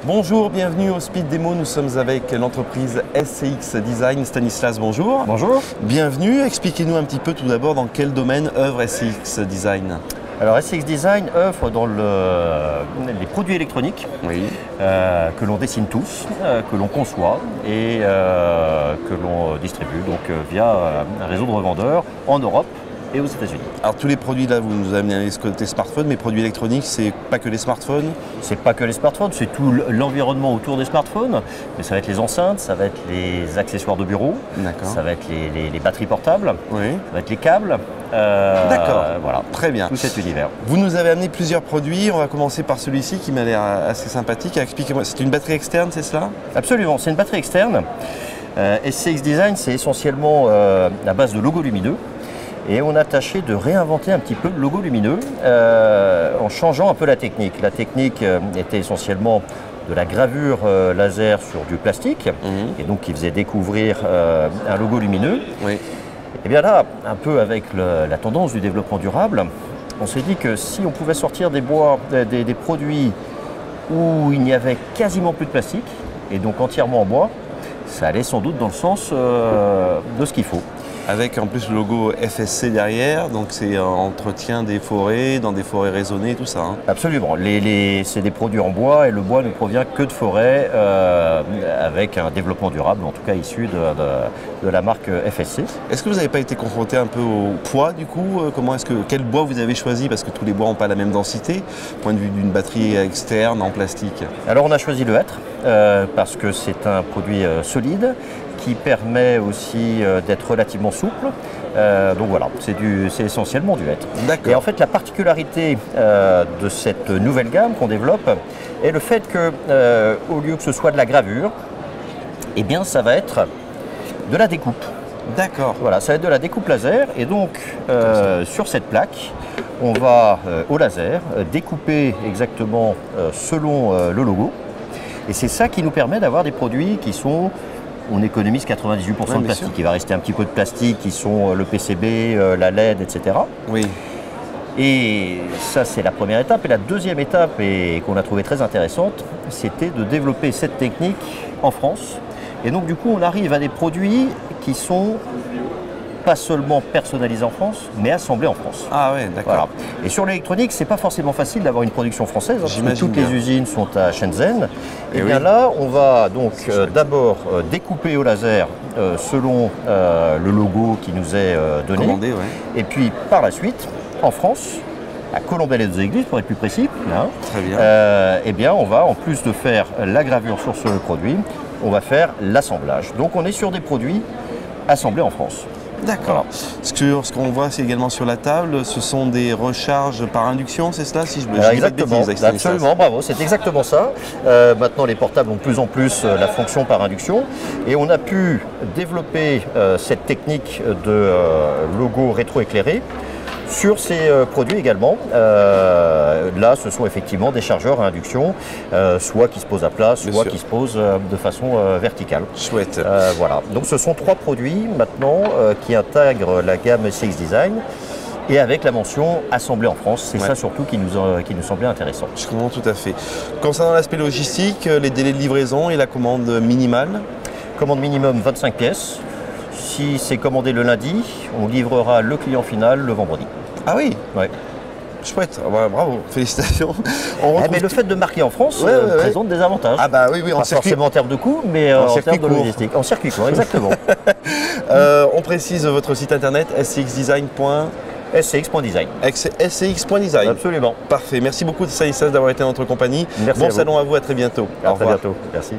Bonjour, bienvenue au Speed Démo. Nous sommes avec l'entreprise SCX Design. Stanislas, bonjour. Bonjour. Bienvenue. Expliquez-nous un petit peu tout d'abord dans quel domaine œuvre SCX Design. Alors SCX Design œuvre dans les produits électroniques que l'on dessine tous, que l'on conçoit et que l'on distribue donc, via un réseau de revendeurs en Europe et aux États-Unis. Alors tous les produits là, vous nous amenez ce côté smartphone, mais produits électroniques, c'est pas que les smartphones? C'est pas que les smartphones, c'est tout l'environnement autour des smartphones, mais ça va être les enceintes, ça va être les accessoires de bureau, ça va être les batteries portables, ça va être les câbles. D'accord, voilà, très bien. Tout cet univers. Vous nous avez amené plusieurs produits, on va commencer par celui-ci qui m'a l'air assez sympathique. Expliquez-moi, c'est une batterie externe, c'est cela? Absolument, c'est une batterie externe. SCX Design, c'est essentiellement à base de logos lumineux. Et on a tâché de réinventer un petit peu le logo lumineux en changeant un peu la technique. La technique était essentiellement de la gravure laser sur du plastique, et donc qui faisait découvrir un logo lumineux. Et bien là, un peu avec la tendance du développement durable, on s'est dit que si on pouvait sortir des produits où il n'y avait quasiment plus de plastique, et donc entièrement en bois, ça allait sans doute dans le sens de ce qu'il faut. Avec en plus le logo FSC derrière, donc c'est entretien des forêts, dans des forêts raisonnées, tout ça. Hein. Absolument, c'est des produits en bois et le bois ne provient que de forêts avec un développement durable, en tout cas issu de la marque FSC. Est-ce que vous n'avez pas été confronté un peu au poids du coup? Quel bois vous avez choisi? Parce que tous les bois n'ont pas la même densité, point de vue d'une batterie externe en plastique. Alors on a choisi le hêtre parce que c'est un produit solide, qui permet aussi d'être relativement souple. Donc voilà, c'est essentiellement du hêtre. Et en fait, la particularité de cette nouvelle gamme qu'on développe est le fait que, au lieu que ce soit de la gravure, eh bien, ça va être de la découpe. D'accord. Voilà, ça va être de la découpe laser. Et donc, sur cette plaque, on va au laser découper exactement selon le logo. Et c'est ça qui nous permet d'avoir des produits qui sont... On économise 98% de plastique. Il va rester un petit peu de plastique qui sont le PCB, la LED, etc. Oui. Et ça, c'est la première étape. Et la deuxième étape, et qu'on a trouvé très intéressante, c'était de développer cette technique en France. Et donc, du coup, on arrive à des produits qui sont pas seulement personnalisés en France, mais assemblés en France. Ah ouais, d'accord. Voilà. Et sur l'électronique, c'est pas forcément facile d'avoir une production française, parce que toutes les usines sont à Shenzhen. Et bien là, on va donc d'abord découper au laser selon le logo qui nous est donné. Commandé, et puis par la suite, en France, à Colombelles-les-Deux-Églises pour être plus précis, hein, très bien. Eh bien, on va, en plus de faire la gravure sur ce produit, on va faire l'assemblage. Donc on est sur des produits assemblés en France. D'accord. Voilà. Ce qu'on voit c'est également sur la table, ce sont des recharges par induction, c'est cela? Si je me dis pas de bêtises, absolument, bravo, c'est exactement ça. Maintenant, les portables ont de plus en plus la fonction par induction. Et on a pu développer cette technique de logo rétroéclairé sur ces produits également. Là, ce sont effectivement des chargeurs à induction, soit qui se posent à plat, soit qui se posent de façon verticale. Chouette. Voilà. Donc ce sont trois produits maintenant qui intègrent la gamme SCX Design et avec la mention assemblée en France. C'est ça surtout qui nous semblait intéressant. Je comprends tout à fait. Concernant l'aspect logistique, les délais de livraison et la commande minimale? Commande minimum 25 pièces. Si c'est commandé le lundi, on livrera le client final le vendredi. Ah oui? Ouais. Chouette, bravo, félicitations. Mais le fait de marquer en France présente des avantages. Ah bah oui, pas forcément en termes de coût, mais en termes de logistique. En circuit court, exactement. On précise votre site internet, scxdesign.design. scx.design. Absolument. Parfait, merci beaucoup Stanislas d'avoir été dans notre compagnie. Merci bon salon à vous, à très bientôt. À très bientôt, merci.